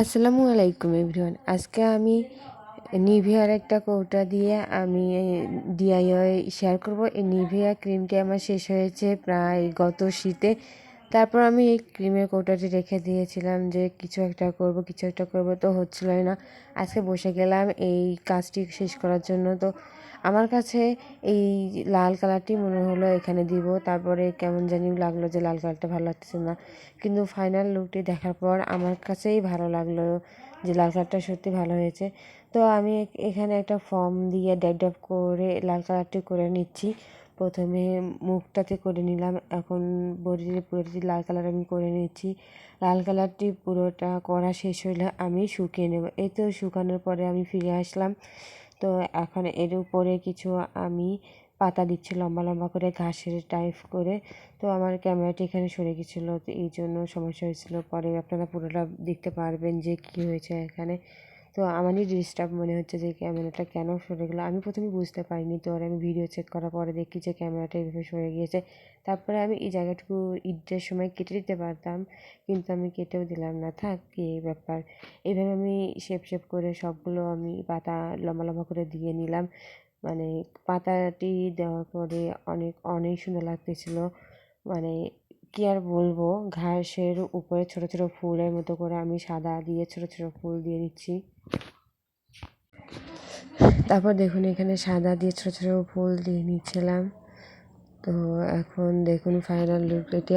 আসসালামু আলাইকুম এভরিওয়ান। আজকে আমি নিভিয়ার একটা কৌটা দিয়ে আমি ডিআইওয়াই শেয়ার করব। এই নিভিয়া ক্রিমটি আমার শেষ হয়েছে প্রায় গত শীতে। তারপর আমি এই ক্রিমের কৌটাটি রেখে দিয়েছিলাম যে কিছু একটা করব, তো হচ্ছিলই না। আজকে বসে গেলাম এই কাজটি শেষ করার জন্য। তো আমার কাছে এই লাল কালারটি মনে হলো এখানে দিব, তারপরে কেমন জানি লাগলো যে লাল কালারটা ভালো লাগতেছে না, কিন্তু ফাইনাল লুকটি দেখার পর আমার কাছেই ভালো লাগলো যে লাল কালারটা সত্যি ভালো হয়েছে। তো আমি এখানে একটা ফর্ম দিয়ে ড্যাব ড্যাব করে লাল কালারটি করে নিচ্ছি। প্রথমে মুখটাতে করে নিলাম, এখন বডিতে পুরোটি লাল কালার আমি করে নিচ্ছি। লাল কালারটি পুরোটা করা শেষ হলে আমি শুকিয়ে নেব। এই তো শুকানোর পরে আমি ফিরে আসলাম। তো এখন এর উপরে কিছু আমি পাতা দিচ্ছি লম্বা লম্বা করে, ঘাসের টাইপ করে। তো আমার ক্যামেরাটি এখানে সরে গেছিলো, তো এই জন্য সমস্যা হয়েছিল। পরে আপনারা পুরোটা দেখতে পারবেন যে কী হয়েছে এখানে। তো আমারই ডিস্টার্ব মনে হচ্ছে যে ক্যামেরাটা কেন সরে গেলো, আমি প্রথমে বুঝতে পারিনি। তো আর আমি ভিডিও চেক করার পরে দেখি যে ক্যামেরাটা এইভাবে সরে গিয়েছে। তারপরে আমি এই জায়গাটুকু ঈদের সময় কেটে দিতে পারতাম, কিন্তু আমি কেটেও দিলাম না। থাক, কী ব্যাপার। এইভাবে আমি শেপ করে সবগুলো আমি পাতা লম্বা লম্বা করে দিয়ে নিলাম। মানে পাতাটি দেওয়ার পরে অনেক অনেক সুন্দর লাগতেছিল। মানে কি আর বলবো, ঘাসের উপরে ছোট ছোট ফুলের মতো করে আমি সাদা দিয়ে ছোট ছোট ফুল দিয়ে নিচ্ছি। তারপর দেখুন এখানে সাদা দিয়ে ছোট ছোট ফুল দিয়ে নিচ্ছিলাম। তো এখন দেখুন ফাইনাল লুক এটি।